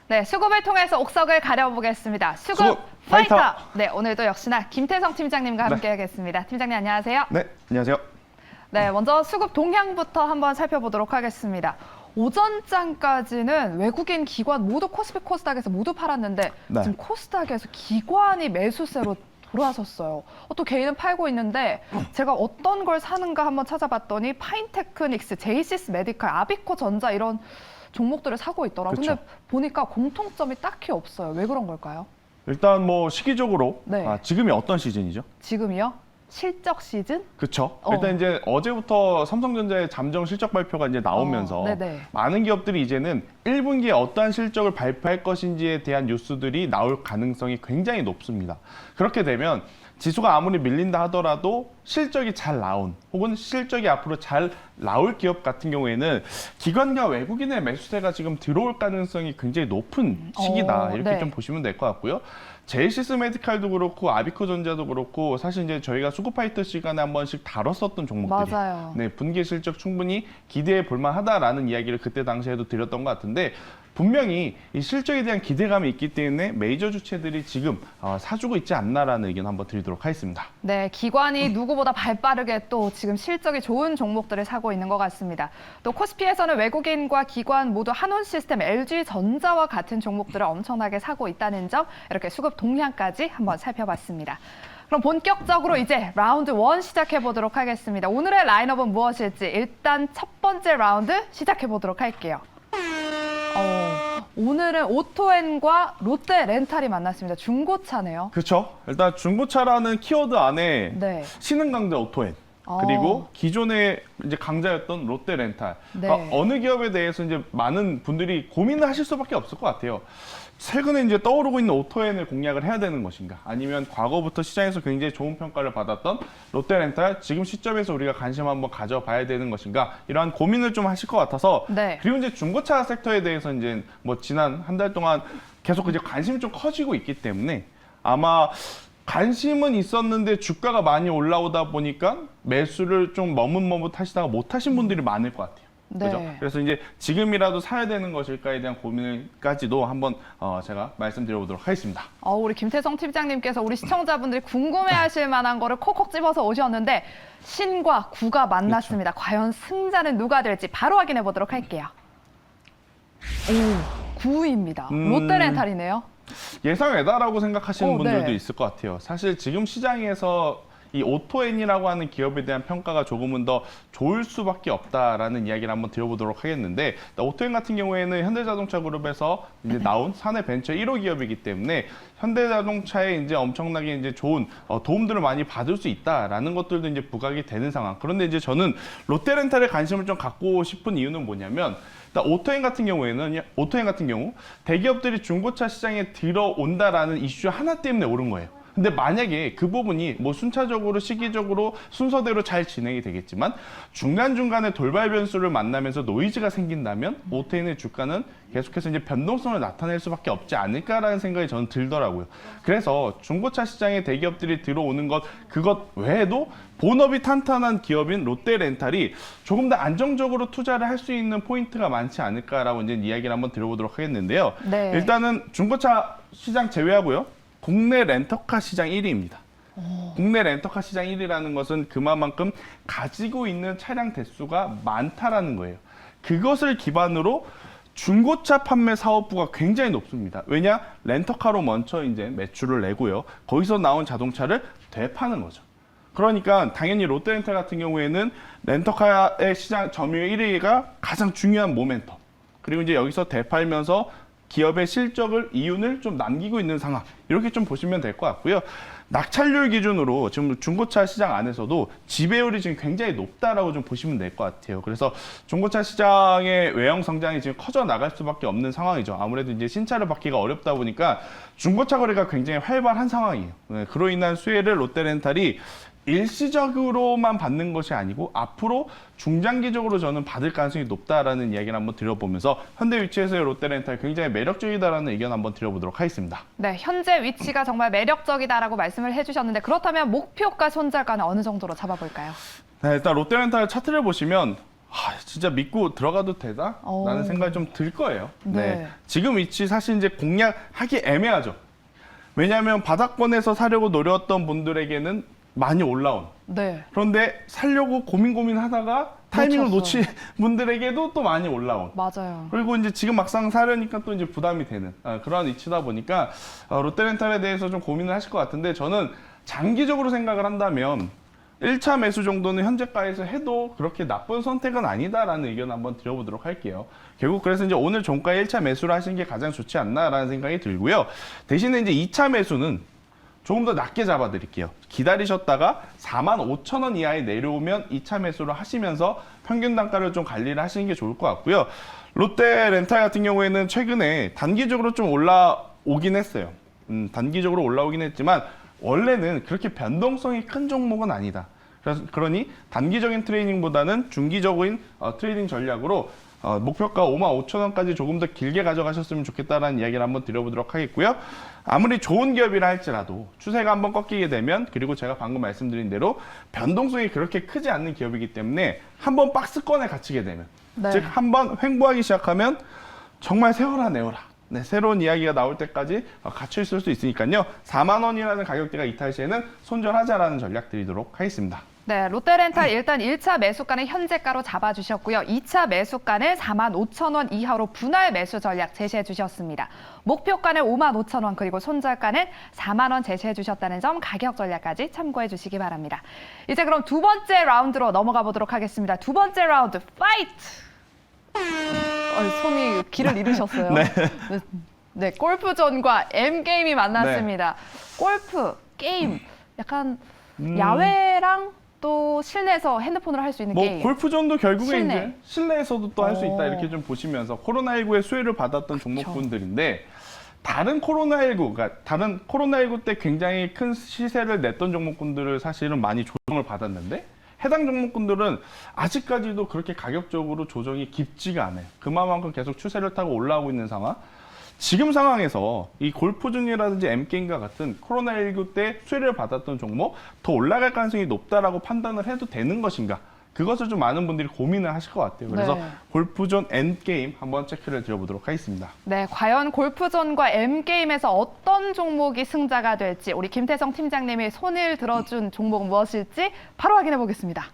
네, 수급을 통해서 옥석을 가려보겠습니다. 수급 수급 파이터! 파이터! 네, 오늘도 역시나 김태성 팀장님과 함께하겠습니다. 팀장님 안녕하세요. 네, 안녕하세요. 네, 먼저 수급 동향부터 한번 살펴보도록 하겠습니다. 오전장까지는 외국인 기관 모두 코스피 코스닥에서 모두 팔았는데 네. 지금 코스닥에서 기관이 매수세로 돌아섰어요. 또 개인은 팔고 있는데 제가 어떤 걸 사는가 한번 찾아봤더니 파인테크닉스, 제이시스 메디칼, 아비코 전자 이런 종목들을 사고 있더라고요. 그쵸. 근데 보니까 공통점이 딱히 없어요. 왜 그런 걸까요? 일단 뭐 시기적으로 네. 지금이 어떤 시즌이죠? 지금이요? 실적 시즌? 그렇죠. 일단 이제 어제부터 삼성전자의 잠정 실적 발표가 이제 나오면서 네네. 많은 기업들이 이제는 1분기에 어떠한 실적을 발표할 것인지에 대한 뉴스들이 나올 가능성이 굉장히 높습니다. 그렇게 되면 지수가 아무리 밀린다 하더라도 실적이 잘 나온 혹은 실적이 앞으로 잘 나올 기업 같은 경우에는 기관과 외국인의 매수세가 지금 들어올 가능성이 굉장히 높은 시기다. 이렇게 네. 좀 보시면 될 것 같고요. 제이시스 메디칼도 그렇고 아비코 전자도 그렇고 사실 이제 저희가 수급파이터 시간에 한 번씩 다뤘었던 종목들이 맞아요. 네, 분기 실적 충분히 기대해 볼 만하다라는 이야기를 그때 당시에도 드렸던 것 같은데 분명히 이 실적에 대한 기대감이 있기 때문에 메이저 주체들이 지금 사주고 있지 않나라는 의견 한번 드리도록 하겠습니다. 네, 기관이 누구보다 발빠르게 또 지금 실적이 좋은 종목들을 사고 있는 것 같습니다. 또 코스피에서는 외국인과 기관 모두 한온시스템, LG전자와 같은 종목들을 엄청나게 사고 있다는 점, 이렇게 수급 동향까지 한번 살펴봤습니다. 그럼 본격적으로 이제 라운드 1 시작해 보도록 하겠습니다. 오늘의 라인업은 무엇일지 일단 첫 번째 라운드 시작해 보도록 할게요. 오늘은 오토엔과 롯데 렌탈이 만났습니다. 중고차네요. 그렇죠. 일단 중고차라는 키워드 안에 네. 신흥 강자 오토엔 그리고 기존의 이제 강자였던 롯데 렌탈 네. 어느 기업에 대해서 이제 많은 분들이 고민을 하실 수밖에 없을 것 같아요. 최근에 이제 떠오르고 있는 오토엔을 공략을 해야 되는 것인가? 아니면 과거부터 시장에서 굉장히 좋은 평가를 받았던 롯데렌탈 지금 시점에서 우리가 관심 한번 가져봐야 되는 것인가? 이러한 고민을 좀 하실 것 같아서 네. 그리고 이제 중고차 섹터에 대해서 이제 뭐 지난 한 달 동안 계속 이제 관심이 좀 커지고 있기 때문에 아마 관심은 있었는데 주가가 많이 올라오다 보니까 매수를 좀 머뭇머뭇하시다가 못하신 분들이 많을 것 같아요. 네. 그죠? 그래서 이제 지금이라도 사야 되는 것일까에 대한 고민까지도 한번 제가 말씀드려보도록 하겠습니다. 우리 김태성 팀장님께서 우리 시청자분들이 궁금해하실 만한 거를 콕콕 집어서 오셨는데 신과 구가 만났습니다. 과연 승자는 누가 될지 바로 확인해 보도록 할게요. 9위입니다. 롯데렌탈이네요. 예상 외다라고 생각하시는 분들도 네. 있을 것 같아요. 사실 지금 시장에서 이 오토엔이라고 하는 기업에 대한 평가가 조금은 더 좋을 수밖에 없다라는 이야기를 한번 드려보도록 하겠는데 오토엔 같은 경우에는 현대자동차 그룹에서 이제 나온 사내 벤처 1호 기업이기 때문에 현대자동차에 이제 엄청나게 이제 좋은 도움들을 많이 받을 수 있다라는 것들도 이제 부각이 되는 상황. 그런데 이제 저는 롯데렌탈에 관심을 좀 갖고 싶은 이유는 뭐냐면 오토엔 같은 경우 대기업들이 중고차 시장에 들어온다라는 이슈 하나 때문에 오른 거예요. 근데 만약에 그 부분이 뭐 순차적으로 시기적으로 순서대로 잘 진행이 되겠지만 중간중간에 돌발 변수를 만나면서 노이즈가 생긴다면 오토엔의 주가는 계속해서 이제 변동성을 나타낼 수밖에 없지 않을까라는 생각이 저는 들더라고요. 그래서 중고차 시장에 대기업들이 들어오는 그것 외에도 본업이 탄탄한 기업인 롯데렌탈이 조금 더 안정적으로 투자를 할 수 있는 포인트가 많지 않을까라고 이제 이야기를 한번 드려보도록 하겠는데요. 네. 일단은 중고차 시장 제외하고요. 국내 렌터카 시장 1위입니다. 국내 렌터카 시장 1위라는 것은 그만큼 가지고 있는 차량 대수가 많다라는 거예요. 그것을 기반으로 중고차 판매 사업부가 굉장히 높습니다. 왜냐? 렌터카로 먼저 이제 매출을 내고요. 거기서 나온 자동차를 되파는 거죠. 그러니까 당연히 롯데렌탈 같은 경우에는 렌터카의 시장 점유율 1위가 가장 중요한 모멘텀. 그리고 이제 여기서 되팔면서 기업의 실적을 이윤을 좀 남기고 있는 상황 이렇게 좀 보시면 될 것 같고요. 낙찰률 기준으로 지금 중고차 시장 안에서도 지배율이 지금 굉장히 높다라고 좀 보시면 될 것 같아요. 그래서 중고차 시장의 외형 성장이 지금 커져 나갈 수밖에 없는 상황이죠. 아무래도 이제 신차를 받기가 어렵다 보니까 중고차 거래가 굉장히 활발한 상황이에요. 네, 그로 인한 수혜를 롯데렌탈이 일시적으로만 받는 것이 아니고 앞으로 중장기적으로 저는 받을 가능성이 높다라는 이야기를 한번 드려보면서 현재 위치에서의 롯데렌탈 굉장히 매력적이다라는 의견 한번 드려보도록 하겠습니다. 네, 현재 위치가 정말 매력적이다라고 말씀을 해주셨는데 그렇다면 목표가 손절가는 어느 정도로 잡아볼까요? 네, 일단 롯데렌탈 차트를 보시면 진짜 믿고 들어가도 되다? 라는 생각이 좀 들 거예요. 네. 지금 위치 사실 이제 공략하기 애매하죠. 왜냐하면 바닥권에서 사려고 노렸던 분들에게는 많이 올라온. 네. 그런데 살려고 고민하다가 타이밍을 놓쳤어. 놓친 분들에게도 또 많이 올라온. 맞아요. 그리고 이제 지금 막상 사려니까 또 이제 부담이 되는 그런 위치다 보니까 롯데렌탈에 대해서 좀 고민을 하실 것 같은데 저는 장기적으로 생각을 한다면 1차 매수 정도는 현재가에서 해도 그렇게 나쁜 선택은 아니다라는 의견 한번 드려보도록 할게요. 결국 그래서 이제 오늘 종가에 1차 매수를 하시는 게 가장 좋지 않나라는 생각이 들고요. 대신에 이제 2차 매수는 조금 더 낮게 잡아드릴게요. 기다리셨다가 45,000원 이하에 내려오면 2차 매수를 하시면서 평균 단가를 좀 관리를 하시는 게 좋을 것 같고요. 롯데렌탈 같은 경우에는 최근에 단기적으로 좀 올라오긴 했어요. 단기적으로 올라오긴 했지만 원래는 그렇게 변동성이 큰 종목은 아니다. 그러니 단기적인 트레이딩보다는 중기적인 트레이딩 전략으로 목표가 55,000원까지 조금 더 길게 가져가셨으면 좋겠다라는 이야기를 한번 드려보도록 하겠고요. 아무리 좋은 기업이라 할지라도 추세가 한번 꺾이게 되면 그리고 제가 방금 말씀드린 대로 변동성이 그렇게 크지 않는 기업이기 때문에 한번 박스권에 갇히게 되면 네. 즉 한번 횡보하기 시작하면 정말 세워라 내워라. 네, 새로운 이야기가 나올 때까지 갇혀 있을 수 있으니까요. 4만 원이라는 가격대가 이탈 시에는 손절하자라는 전략 드리도록 하겠습니다. 네, 롯데렌탈 일단 1차 매수가는 현재가로 잡아주셨고요. 2차 매수가는 45,000원 이하로 분할 매수 전략 제시해 주셨습니다. 목표가는 55,000원 그리고 손절가는 4만 원 제시해 주셨다는 점 가격 전략까지 참고해 주시기 바랍니다. 이제 그럼 두 번째 라운드로 넘어가 보도록 하겠습니다. 두 번째 라운드 파이트! 손이 길을 잃으셨어요. 네. 네, 골프존과 M게임이 만났습니다. 골프, 게임, 약간 야외랑 또 실내에서 핸드폰으로 할 수 있는 게임. 골프존도 결국에 실내. 이제 실내에서도 또 할 수 있다 이렇게 좀 보시면서 코로나19의 수혜를 받았던 종목군들인데 다른 코로나19 때 굉장히 큰 시세를 냈던 종목군들을 사실은 많이 조정을 받았는데 해당 종목군들은 아직까지도 그렇게 가격적으로 조정이 깊지가 않아요. 그만큼 계속 추세를 타고 올라오고 있는 상황. 지금 상황에서 이 골프존이라든지 M게임과 같은 코로나19 때 수혜를 받았던 종목 더 올라갈 가능성이 높다라고 판단을 해도 되는 것인가? 그것을 좀 많은 분들이 고민을 하실 것 같아요. 그래서 네. 골프존 M게임 한번 체크를 드려보도록 하겠습니다. 네, 과연 골프존과 M게임에서 어떤 종목이 승자가 될지 우리 김태성 팀장님이 손을 들어준 종목은 무엇일지 바로 확인해 보겠습니다.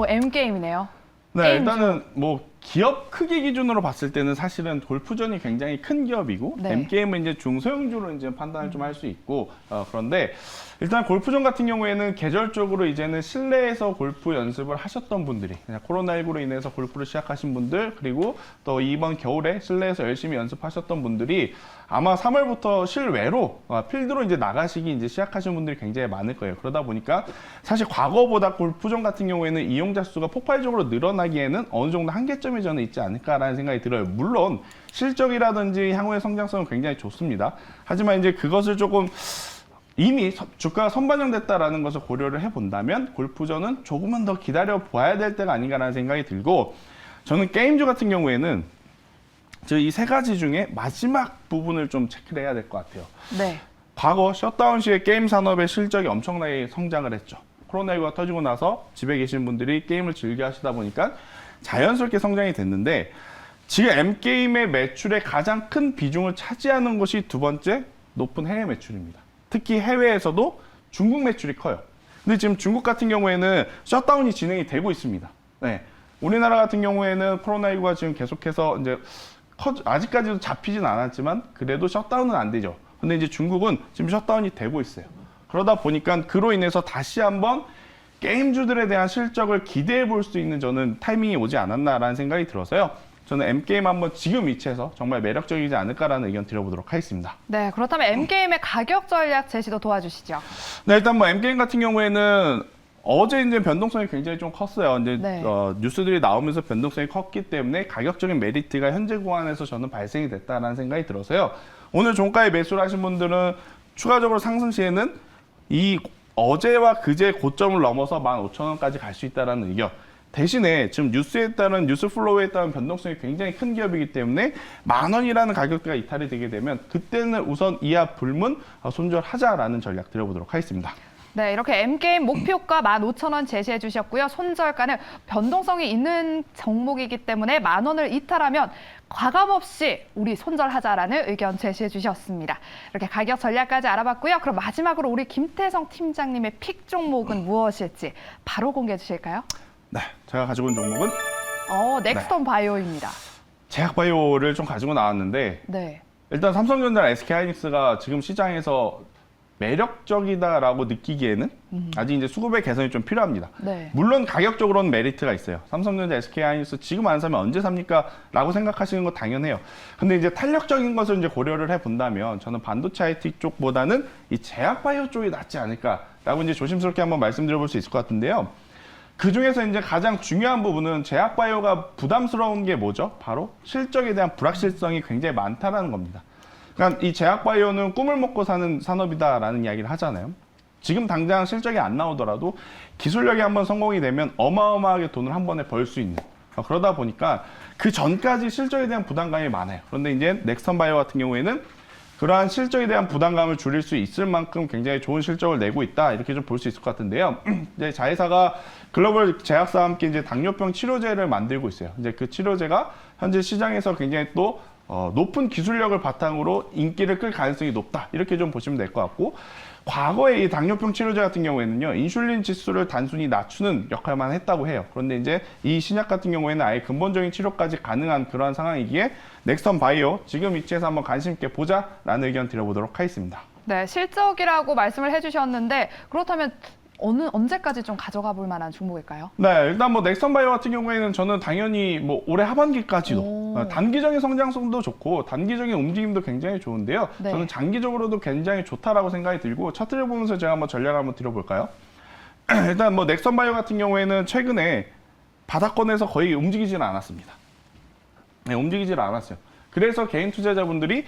M게임이네요. 네, 게임 일단은 뭐 기업 크기 기준으로 봤을 때는 사실은 골프존이 굉장히 큰 기업이고 네. M게임은 이제 중소형주로 이제 판단을 좀 할 수 있고 그런데 일단 골프존 같은 경우에는 계절적으로 이제는 실내에서 골프 연습을 하셨던 분들이 그냥 코로나19로 인해서 골프를 시작하신 분들 그리고 또 이번 겨울에 실내에서 열심히 연습하셨던 분들이 아마 3월부터 실외로 필드로 이제 나가시기 이제 시작하신 분들이 굉장히 많을 거예요. 그러다 보니까 사실 과거보다 골프존 같은 경우에는 이용자 수가 폭발적으로 늘어나기에는 어느 정도 한계점이 저는 있지 않을까라는 생각이 들어요. 물론 실적이라든지 향후의 성장성은 굉장히 좋습니다. 하지만 이제 그것을 조금 이미 주가가 선반영됐다라는 것을 고려를 해본다면 골프존은 조금은 더 기다려 봐야 될 때가 아닌가라는 생각이 들고 저는 게임주 같은 경우에는 이 세 가지 중에 마지막 부분을 좀 체크를 해야 될 것 같아요. 네. 과거 셧다운 시에 게임 산업의 실적이 엄청나게 성장을 했죠. 코로나19가 터지고 나서 집에 계신 분들이 게임을 즐겨 하시다 보니까 자연스럽게 성장이 됐는데 지금 M게임의 매출의 가장 큰 비중을 차지하는 것이 두 번째 높은 해외 매출입니다. 특히 해외에서도 중국 매출이 커요. 근데 지금 중국 같은 경우에는 셧다운이 진행이 되고 있습니다. 네. 우리나라 같은 경우에는 코로나19가 지금 계속해서 이제 아직까지도 잡히진 않았지만 그래도 셧다운은 안 되죠. 근데 이제 중국은 지금 셧다운이 되고 있어요. 그러다 보니까 그로 인해서 다시 한번 게임주들에 대한 실적을 기대해 볼 수 있는 저는 타이밍이 오지 않았나라는 생각이 들어서요. 저는 M게임 한번 지금 위치에서 정말 매력적이지 않을까라는 의견 드려보도록 하겠습니다. 네, 그렇다면 M게임의 가격 전략 제시도 도와주시죠. 네, 일단 뭐 M게임 같은 경우에는 어제 이제 변동성이 굉장히 좀 컸어요. 이제 네. 뉴스들이 나오면서 변동성이 컸기 때문에 가격적인 메리트가 현재 구간에서 저는 발생이 됐다라는 생각이 들어서요. 오늘 종가에 매수를 하신 분들은 추가적으로 상승 시에는 이 어제와 그제 고점을 넘어서 15,000원까지 갈 수 있다는 의견. 대신에 지금 뉴스에 따른 뉴스 플로우에 따른 변동성이 굉장히 큰 기업이기 때문에 10,000원이라는 가격대가 이탈이 되게 되면 그때는 우선 이하 불문 손절하자라는 전략 드려보도록 하겠습니다. 네, 이렇게 M게임 목표가 15,000원 제시해 주셨고요. 손절가는 변동성이 있는 종목이기 때문에 10,000원을 이탈하면 과감없이 우리 손절하자라는 의견 제시해 주셨습니다. 이렇게 가격 전략까지 알아봤고요. 그럼 마지막으로 우리 김태성 팀장님의 픽 종목은 무엇일지 바로 공개해 주실까요? 네, 제가 가지고 온 종목은 넥스턴 바이오입니다. 제약바이오를 좀 가지고 나왔는데 네. 일단 삼성전자랑 SK하이닉스가 지금 시장에서 매력적이다라고 느끼기에는 아직 이제 수급의 개선이 좀 필요합니다. 네. 물론 가격적으로는 메리트가 있어요. 삼성전자, SK하이닉스 지금 안 사면 언제 삽니까? 라고 생각하시는 거 당연해요. 근데 이제 탄력적인 것을 이제 고려를 해본다면 저는 반도체 IT 쪽보다는 이 제약바이오 쪽이 낫지 않을까라고 이제 조심스럽게 한번 말씀드려볼 수 있을 것 같은데요. 그 중에서 이제 가장 중요한 부분은 제약바이오가 부담스러운 게 뭐죠? 바로 실적에 대한 불확실성이 굉장히 많다는 겁니다. 그러니까 이 제약바이오는 꿈을 먹고 사는 산업이다라는 이야기를 하잖아요. 지금 당장 실적이 안 나오더라도 기술력이 한번 성공이 되면 어마어마하게 돈을 한 번에 벌 수 있는. 그러다 보니까 그 전까지 실적에 대한 부담감이 많아요. 그런데 이제 넥스턴 바이오 같은 경우에는 그러한 실적에 대한 부담감을 줄일 수 있을 만큼 굉장히 좋은 실적을 내고 있다. 이렇게 좀 볼 수 있을 것 같은데요. 이제 자회사가 글로벌 제약사와 함께 이제 당뇨병 치료제를 만들고 있어요. 이제 그 치료제가 현재 시장에서 굉장히 또 높은 기술력을 바탕으로 인기를 끌 가능성이 높다. 이렇게 좀 보시면 될 것 같고, 과거에 이 당뇨병 치료제 같은 경우에는요, 인슐린 지수를 단순히 낮추는 역할만 했다고 해요. 그런데 이제 이 신약 같은 경우에는 아예 근본적인 치료까지 가능한 그러한 상황이기에 넥스턴 바이오 지금 위치에서 한번 관심 있게 보자라는 의견 드려보도록 하겠습니다. 네, 실적이라고 말씀을 해주셨는데 그렇다면 언제까지 좀 가져가 볼 만한 종목일까요? 네, 일단 뭐 넥스턴 바이오 같은 경우에는 저는 당연히 뭐 올해 하반기까지도 단기적인 성장성도 좋고 단기적인 움직임도 굉장히 좋은데요. 네. 저는 장기적으로도 굉장히 좋다라고 생각이 들고 차트를 보면서 제가 한번 전략을 한번 드려볼까요? 일단 뭐 넥스턴 바이오 같은 경우에는 최근에 바닥권에서 거의 움직이지는 않았습니다. 네, 움직이질 않았어요. 그래서 개인 투자자분들이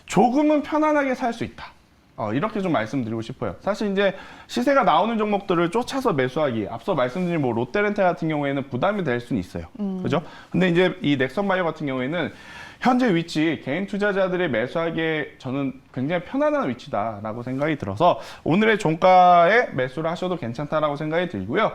조금은 편안하게 살 수 있다. 이렇게 좀 말씀드리고 싶어요. 사실 이제 시세가 나오는 종목들을 쫓아서 매수하기, 앞서 말씀드린 뭐 롯데렌탈 같은 경우에는 부담이 될 수는 있어요. 그죠? 근데 이제 이 넥스턴 바이오 같은 경우에는 현재 위치, 개인 투자자들의 매수하기에 저는 굉장히 편안한 위치다라고 생각이 들어서 오늘의 종가에 매수를 하셔도 괜찮다라고 생각이 들고요.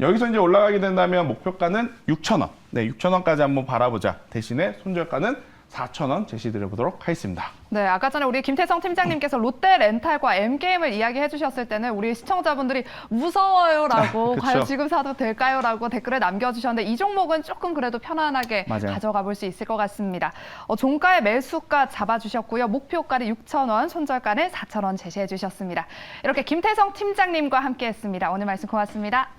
여기서 이제 올라가게 된다면 목표가는 6,000원. 네, 6,000원까지 한번 바라보자. 대신에 손절가는 4,000원 제시드려 보도록 하겠습니다. 네, 아까 전에 우리 김태성 팀장님께서 롯데렌탈과 M게임을 이야기해 주셨을 때는 우리 시청자분들이 무서워요라고 과연 지금 사도 될까요라고 댓글을 남겨주셨는데 이 종목은 조금 그래도 편안하게 맞아요. 가져가 볼 수 있을 것 같습니다. 종가의 매수가 잡아주셨고요. 목표가는 6,000원, 손절가는 4,000원 제시해 주셨습니다. 이렇게 김태성 팀장님과 함께했습니다. 오늘 말씀 고맙습니다.